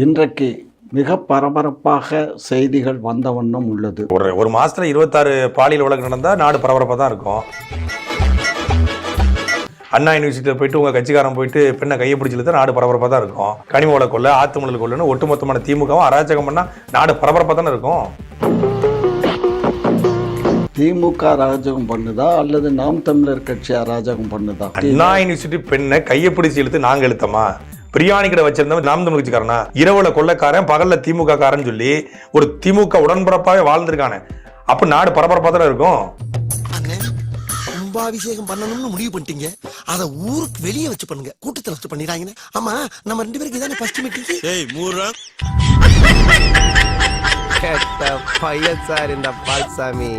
இன்றைக்கு மிக பரபரப்பாக செய்திகள் வந்த வண்ணம் உள்ளது. ஒரு மாசத்துல 26 பாலியல் வழக்கு நடந்தா நாடு பரபரப்பாக தான் இருக்கும். அண்ணா யூனிவர்சிட்டியில் போயிட்டு உங்க கட்சிக்காரன் போயிட்டு பெண்ணை கையை பிடிச்சிட்டு நாடு பரபரப்பாக தான் இருக்கும். கனிம வள கொள்ள, ஆத்துமணல் கொள்ளுன்னு ஒட்டுமொத்தமான திமுகவும் அராஜகம் பண்ணா நாடு பரபரப்பாக தானே இருக்கும். திமுக அராஜகம் பண்ணுதா அல்லது நாம் தமிழர் கட்சி அராஜகம் பண்ணுதா? அண்ணா யூனிவர்சிட்டி பெண்ணை கையை பிடிச்சி இழுத்து நாங்க இழுத்தமா? பிரியாணி கடை வச்சிருந்தவன் நாம் தமிழ் கட்சிக்காரனா? இரவுல கொள்ளக்காரன், பகல்ல திமுக காரன் சொல்லி ஒரு திமுக உடன்பரப்பாவே வாழ்ந்திருக்கானே. அப்ப நாடு பரபரப்பா தானே இருக்கும். கும்பாபிஷேகம் பண்ணணும்னு முடிவு பண்ணிட்டீங்க, அத ஊருக்கு வெளியே வச்சு பண்ணுங்க, கூட்டத்துல வச்சு பண்ணிடாங்கன்னு. ஆமா, நம்ம 2 பேருக்கு இதானே ஃபர்ஸ்ட் மீட்டிங். ஏய் மூரா கேட்ட பையன் சார் இந்த பால்சாமி.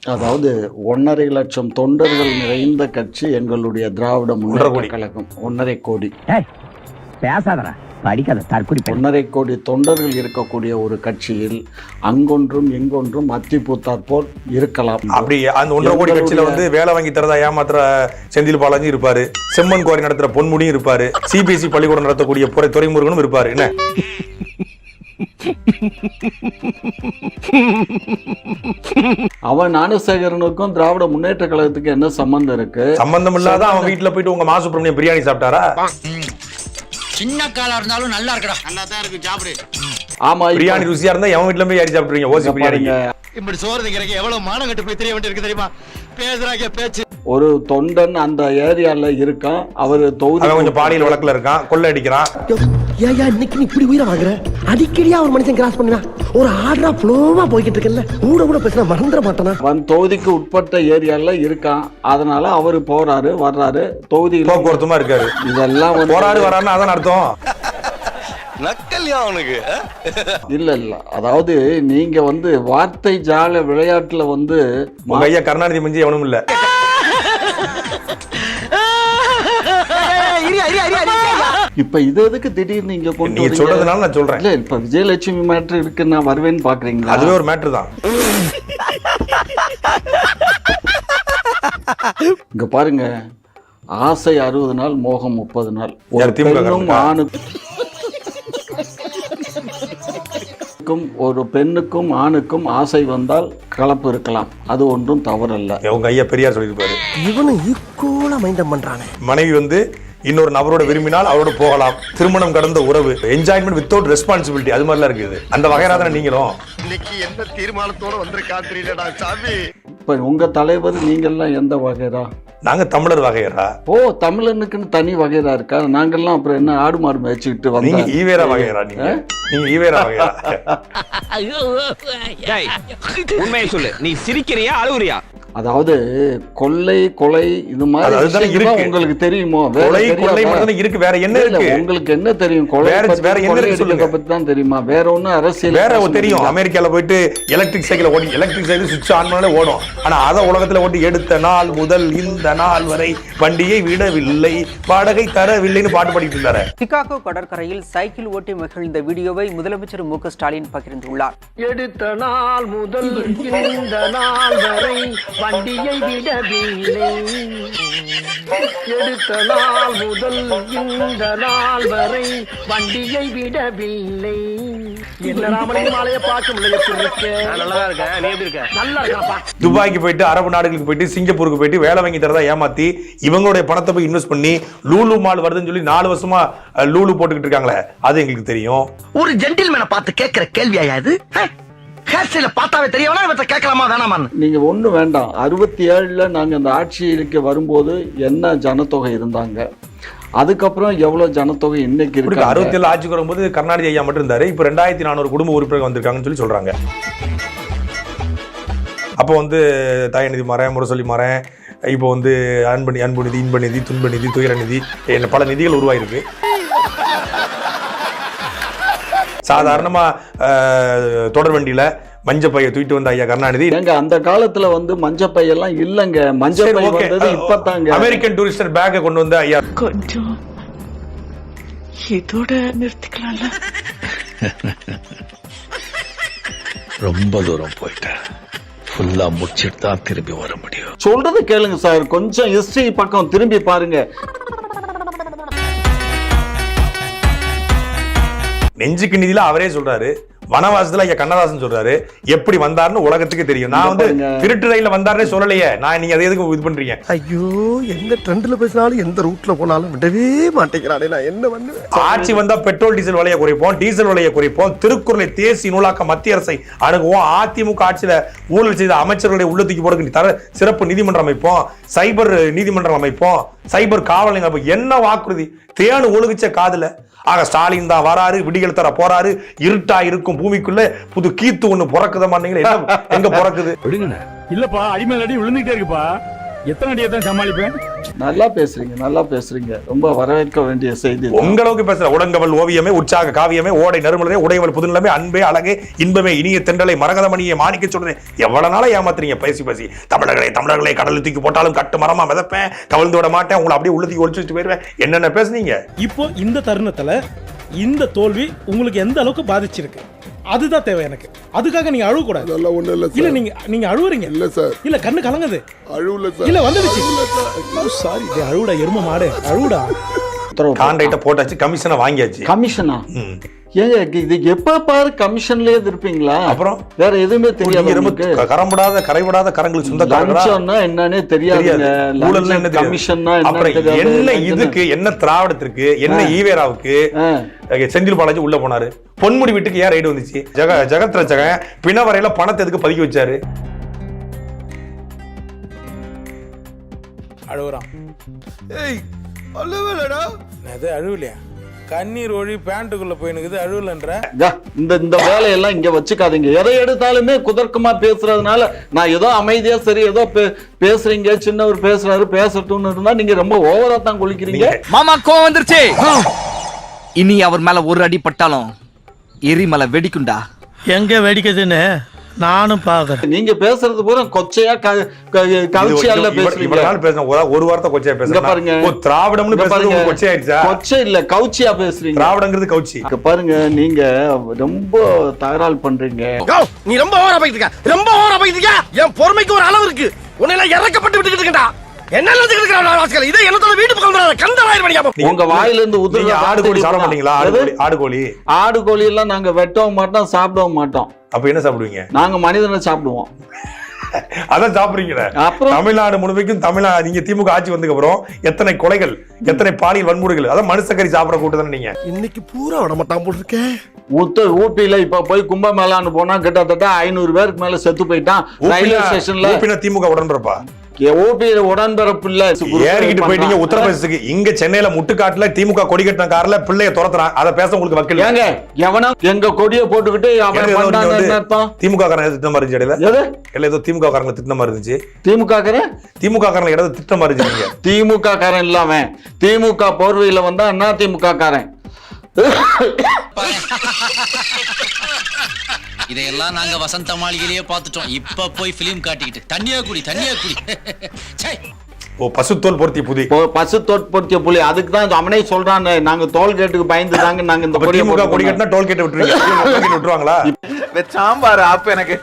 அதாவது 1.5 லட்சம் தொண்டர்கள் நிறைந்த கட்சி எங்களுடைய திராவிட முன்னேற்ற கழகம். 1.5 கோடி பேசாதடா, படிக்காத தற்குறி. 1.5 கோடி தொண்டர்கள் இருக்கக்கூடிய ஒரு கட்சியில் அங்கொன்றும் இங்கொன்றும் அத்தி பூத்தாற் போல் இருக்கலாம். அப்படி அந்த 1.5 கோடி கட்சியில வேலை வாங்கி தரதா ஏமாத்துற செந்தில் பாலாஜி இருப்பாரு, செம்மன் குவாரி நடத்துற பொன்முடியும் இருப்பாரு, சிபிஎஸ்இ பள்ளிக்கூடம் நடத்தக்கூடிய துரைமுருகனும் இருப்பாரு. என்ன அவன் ஞானசேகரனுக்கும் திராவிட முன்னேற்ற கழகத்துக்கு என்ன சம்பந்தம் இருக்கு? சம்பந்தம் இல்லாத அவன் வீட்டுல போயிட்டு உங்க மாசுப்பிரமணியம் பிரியாணி சாப்பிட்டாரா? சின்ன காலா இருந்தாலும் நல்லா இருக்கடா, நல்லா தான் இருக்கு, சாப்பிடு. ஆமா, பிரியாணி ருசியா இருந்தா எவன் வீட்டுல போய் யாரி சாப்பிடுறீங்க? ஓசி பிரியாணி. இப்படி சோறு திங்கிறக்கு எவ்வளவு மானங்கட்டு போய் தெரிய வேண்டியிருக்கு தெரியுமா? பேசுறாங்க பேச்சு. ஒரு தொண்டன் அந்த ஏரியால இருக்கான், அவரு தொகுதி கொஞ்சம் பாலியல் வழக்குல இருக்கான், கொள்ளை அடிக்கிறான். ஏயா இன்னைக்கு நீ இப்படி உயிரை வாங்குற? அடிக்கடியா ஒரு மனுஷன் கிராஸ் பண்ணுவான், ஒரு ஆர்டரா ஃப்ளோவா போய்கிட்டு இருக்கல, கூட பேசினா மறந்துட மாட்டானா? அவன் தொகுதிக்கு உட்பட்ட ஏரியால இருக்கான், அதனால அவரு போறாரு வர்றாரு, தொகுதி போக்குவரத்துமா இருக்காரு. இதெல்லாம் போறாரு வரான்னு அதான் அர்த்தம். நக்கல்யா அவனுக்கு இல்ல. அதாவது நீங்க வார்த்தை ஜால விளையாட்டுல உங்க ஐயா கருணாநிதி மிஞ்சி எவனும் இல்ல. இப்ப இது எதுக்கு திடீர்னு நீங்க கொண்டு நீங்க சொல்றதுனால நான் சொல்றேன். இல்ல, இப்ப விஜயலட்சுமி மேட்ரு இருக்கு, நான் வருவேன்னு பாக்குறீங்களா? அதுவே ஒரு மேட்ரு தான். இங்க பாருங்க, ஆசை 60 நாள், மோகம் 30 நாள். ஒரு பெண்ணுக்கும் ஆணுக்கும் ஆசை வந்தால் கலப்பு இருக்கலாம், அது ஒன்றும் தவறல்ல. உங்க ஐயா பெரியார் சொல்லியிருப்பாரு. இவனும் ஈக்குவலா மைண்டம் பண்றானே. மனைவி இன்னொரு நபரோட விரும்பினால் அவரோட போகலாம், திருமணம் கடந்த உறவு, என்ஜாய்மெண்ட் வித்தவுட் ரெஸ்பான்சிபிலிட்டி, அது மாதிரிலாம் இருக்குது. அந்த வகையா தானே நீங்களும் இன்னைக்கு என்ன தீர்மானத்தோட வந்திருக்கா தெரியலடா சாமி. இப்ப உங்க தலைவர் நீங்கெல்லாம் எந்த வகைரா? நாங்க தமிழர் வகையரா. ஓ, தமிழனுக்குன்னு தனி வகைரா இருக்கா? நாங்கெல்லாம் அப்புறம் என்ன ஆடு மாடு மேய்ச்சிக்கிட்டு வந்தோம்? நீங்க ஈவேரா வகையரா? நீங்க ஈவேரா வகையரா? உண்மையை சொல்லு, நீ சிரிக்கிறியா அழுவுறியா? அதாவது கொள்ளை கொலை இது மாதிரி உங்களுக்கு தெரியுமோ? இருக்கு, வேற என்ன இருக்கு? உங்களுக்கு என்ன தெரியும்? கொலை வேற என்ன பத்தி தான் தெரியுமா? வேற ஒண்ணு அரசியல் வேற தெரியும். அமெரிக்கால போயிட்டு எலக்ட்ரிக் சைக்கிள் ஓடி, எலக்ட்ரிக் சைக்கிள் சுவிட்ச் ஆன் பண்ணாலே ஓடும். ஆனா அத உலகத்துல ஓட்டி எடுத்த நாள் முதல் இந்த நாள் வரை வண்டியை விடவில்லை, வாடகை தரவில்லைன்னு பாட்டு பாடிட்டு இருந்தாரு. சிகாகோ கடற்கரையில் சைக்கிள் ஓட்டி மகிழ்ந்த வீடியோவை முதலமைச்சர் மு.க. ஸ்டாலின் பகிர்ந்துள்ளார். எடுத்த நாள் முதல் இந்த நாள் வரை வண்டியை விடவில்லை, எடுத்த நாள் முதல் இந்த நாள் வரை வண்டியை விடவில்லை. என்ன ராமலிங்க மாலையை பார்க்க முடியல. நல்லா இருக்க, நீ எப்படி இருக்க? நல்லா இருக்கப்பா. துபாய்க்கு போயிட்டு, அரபு நாடுகளுக்கு போயிட்டு, சிங்கப்பூருக்கு போயிட்டு வேலை வாங்கி தரதா ஏமாத்தி இவங்களுடைய பணத்தை போய் இன்வெஸ்ட் பண்ணி லூலு மால் வருதுன்னு சொல்லி 4 வருஷமா லூலு போட்டுக்கிட்டு இருக்காங்களே, அது எங்களுக்கு தெரியும். ஒரு ஜென்டில்மேனை பார்த்து கேட்கிற கேள்வியா இது? பார்த்தாவே தெரியவனா இவற்றை கேட்கலாமா வேணாமா? நீங்க ஒண்ணு வேண்டாம். 67ல நாங்க அந்த ஆட்சிக்கு வரும்போது என்ன ஜனத்தொகை இருந்தாங்க, அதுக்கப்புறம் எவ்வளவு ஜனத்தொகை இன்னைக்கு இருக்கு? 67 ஆட்சிக்கு வரும்போது கருணாநிதி ஐயா மட்டும் இருந்தாரு. இப்ப 2400 குடும்ப உறுப்பினர்கள் வந்திருக்காங்கன்னு சொல்லி சொல்றாங்க. அப்போ தயநிதி மறேன், முரசொலி மறேன், இப்போ அன்பு நிதி, இன்ப நிதி, துன்ப நிதி, துயர நிதி, பல நிதிகள் உருவாயிருக்கு. சாதாரணமா தொடர்வண்டியில மஞ்சப்பைய தூக்கிட்டு வந்த ஐயா கருணாநிதி. அந்த காலத்துல மஞ்சப்பையெல்லாம் இல்லங்க, மஞ்சப்பை வந்தது இப்பதாங்க. அமெரிக்கன் டூரிஸ்டர் பேக்கை கொண்டு வந்த ஐயா. கொஞ்சம் இதோட நிறுத்திக்கலாம்ல. ரொம்ப தூரம் போயிட்டேன், ஃபுல்லா முடிச்சிட்டு தான் திரும்பி வர முடியும். சொல்றது கேளுங்க சார், கொஞ்சம் ஹிஸ்டரி பக்கம் திரும்பி பாருங்க. நெஞ்சுக்கு நிதியில அவரே சொல்றாரு, வனவாசத்துல ஐயா கண்ணதாசன் சொல்றாரு, எப்படி வந்தாருன்னு உலகத்துக்கு தெரியும். நான் வந்து திருட்டு ரயில வந்தாருன்னே சொல்லலையே. நான் நீங்க அதை எதுக்கு இது பண்றீங்க? ஐயோ, எந்த ட்ரெண்ட்ல பேசினாலும் எந்த ரூட்ல போனாலும் விடவே மாட்டேங்கிறானே, நான் என்ன பண்ணுவேன்? ஆட்சி வந்தா பெட்ரோல் டீசல் விலையை குறைப்போம், டீசல் விலையை குறைப்போம், திருக்குறளை தேசி நூலாக்க மத்திய அரசை அணுகுவோம், அதிமுக ஆட்சியில ஊழல் செய்த அமைச்சர்களுடைய உள்ளத்துக்கு போறதுக்கு தர சிறப்பு நீதிமன்றம் அமைப்போம், சைபர் நீதிமன்றம் அமைப்போம், சைபர் காவல் நிலையம் அமைப்போம். என்ன வாக்குறுதி? தேனு ஒழுகுச்ச காதுல. ஆக ஸ்டாலின் தான் வராரு, விடிகள் தர போறாரு, இருட்டா இருக்கும் பூமிக்குள்ள புது கீத்து ஒண்ணு பிறக்குத மாட்டீங்களா? எங்க பிறக்குது? இல்லப்பா, அடிமேல் அடி விழுந்துட்டே இருக்குப்பா. எத்தனை அடியை தான் சமாளிப்பேன்? நல்லா பேசுறீங்க, நல்லா பேசுறீங்க. ரொம்ப வரவேற்க வேண்டிய செய்தி. உங்களுக்கு பேசுற உடங்கவல் ஓவியமே, உற்சாக காவியமே, ஓடை நறுமலரே, உடையவள் புதுநிலமே, அன்பே அழகே, இன்பமே, இனிய தென்றலை, மரகதமணியை மாணிக்க சொல்றேன். எவ்வளவு நாளா ஏமாத்துறீங்க பேசி பேசி. தமிழர்களை கடலில் தூக்கி போட்டாலும் கட்டு மரமா மிதப்பேன், கவிழ்ந்து விட மாட்டேன், உங்களை அப்படியே உள்ளத்துக்கு ஒழிச்சு வச்சுட்டு போயிருவேன். என்னென்ன பேசுனீங்க? இப்போ இந்த தருணத்துல இந்த தோல்வி உங்களுக்கு எந்த அளவுக்கு பாதிச்சிருக்கு, அதுதான் தேவை எனக்கு. அதுக்காக நீங்க அழுவ கூடாது. இல்ல நீங்க அழுவுறீங்க. இல்ல சார், இல்ல கண்ணு கலங்குது. அழுவல சார். இல்ல வந்துடுச்சு. சாரி, அழுவுடா எரும மாடு, அழுவுடா. கான்ட்ராக்ட போட்டாச்சு, கமிஷனை வாங்கியாச்சு. கமிஷனா? ஏங்க இது எப்ப பாரு கமிஷன்லயே இருப்பீங்களா? அப்புறம் வேற எதுவுமே தெரியாது. கரம்படாத கரைபடாத கரங்கள் சொந்தக்காரங்கன்னா என்னன்னே தெரியாதுங்க. ஊழல்னா என்ன, கமிஷன்னா என்ன, இதுக்கு என்ன திராவிடத்திற்கு என்ன ஈவேராவுக்கு செந்தில் பாலாஜி உள்ள போனாரு? பொன்முடி வீட்டுக்கு ஏன் ரைடு வந்துச்சு? ஜெகத் ரட்சகன் பிணவரையில பணத்தை எதுக்கு பதுக்கி வச்சாரு? அழுவுறான். ஏய் அழுவலடா. அது அழுவலையா? கண்ணீர் ஒழி பேண்ட்டுக்குள்ள போயினுக்குது, அழுவலன்ற. இந்த வேலையெல்லாம் இங்க வச்சுக்காதீங்க. எதை எடுத்தாலுமே குதர்க்கமா பேசுறதுனால நான் ஏதோ அமைதியா சரி ஏதோ பேசுறீங்க, சின்னவர் பேசுறாரு பேசட்டும்னு இருந்தா நீங்க ரொம்ப ஓவரா தான் குளிக்கிறீங்க. மாமா கோவம் வந்துருச்சு. இனி அவர் மேல ஒரு அடி பட்டாலும் எரிமலை வெடிக்குண்டா. எங்க வெடிக்குதுன்னு நானும் பாக்குறேன். நீங்க பேசுறது பூரா கொச்சையா கவுச்சியால பேசுறீங்க. ஒரு வார்த்தை கொச்சையா பேசுறீங்க பாருங்க. திராவிடம்னு பேசுறது கொச்சை ஆயிடுச்சா? கொச்சை இல்ல, கவுச்சியா பேசுறீங்க. திராவிடங்கிறது கவுச்சி. பாருங்க, நீங்க ரொம்ப தகராறு பண்றீங்க. நீ ரொம்ப ஓவரா போயிட்டு இருக்க, ரொம்ப ஓவரா போயிட்டு இருக்க. என் பொறுமைக்கு ஒரு அளவு இருக்கு. உன்னை இறக்கப்பட்டு விட்டுக்கிட்டு இருக்கா. என்ன இதை என்னத்தோட வீட்டு பக்கம் கந்தராயிரம். உங்க வாயில இருந்து உதிர ஆடு கோழி சாப்பிட மாட்டீங்களா? ஆடு கோழி எல்லாம் நாங்க வெட்டவும் மாட்டோம், சாப்பிடவும் மாட்டோம். அப்ப என்ன சாப்பிடுவீங்க? நாங்க மனிதனை சாப்பிடுவோம். அதான் சாப்பிடுறீங்க. தமிழ்நாடு முழுமைக்கும் நீங்க திமுக ஆட்சி வந்ததுக்கு அப்புறம் எத்தனை கொலைகள், எத்தனை பாலியல் வன்முறைகள், அதான் மனுஷக்கறி சாப்பிட கூட்டதானே நீங்க. இன்னைக்கு பூரா விட மாட்டான் போட்டிருக்கேன். ஊப்பியில இப்ப போய் கும்பமேளான்னு போனா கிட்டத்தட்ட 500 பேருக்கு மேல செத்து போயிட்டான் ரயில்வே ஸ்டேஷன்ல. திமுக உடன்பிறப்பா? ஊபியில உடன்பிறப்பு இல்ல, ஏறிக்கிட்டு போயிட்டீங்க உத்தரப்பிரதேசத்துக்கு. இங்க சென்னையில முட்டுக்காட்டுல திமுக கொடி கட்டின கார்ல பிள்ளைய துரத்துறான். அதை பேச உங்களுக்கு வக்கீல் ஏங்க? எவனா எங்க கொடியை போட்டுக்கிட்டு திமுக காரங்க திட்டம் மாதிரி இருந்துச்சு. ஏதோ திமுக காரங்க திட்டம் மாதிரி இருந்துச்சு. திமுக காரங்க ஏதாவது திட்டம் மாதிரி இருந்துச்சு. திமுக காரன் இல்லாம திமுக போர்வையில வந்தா என்ன திமுக காரன்? இதையெல்லாம் நாங்க வசந்த மாளிகையிலேயே பார்த்துட்டோம். இப்ப போய் பிலிம் காட்டிக்கிட்டு தண்ணியா குடி. பசுத்தோல் பொருத்திய புலி. பசுத்தோல் பொருத்திய புலி. அதுக்கு தான் அவனே சொல்றான், நாங்க டோல் கேட்டுக்கு பயந்து தாங்க நாங்க இந்த திமுக கொடி கட்டினா டோல் கேட்டு விட்டுருவாங்களா? சாம்பார் ஆப் எனக்கு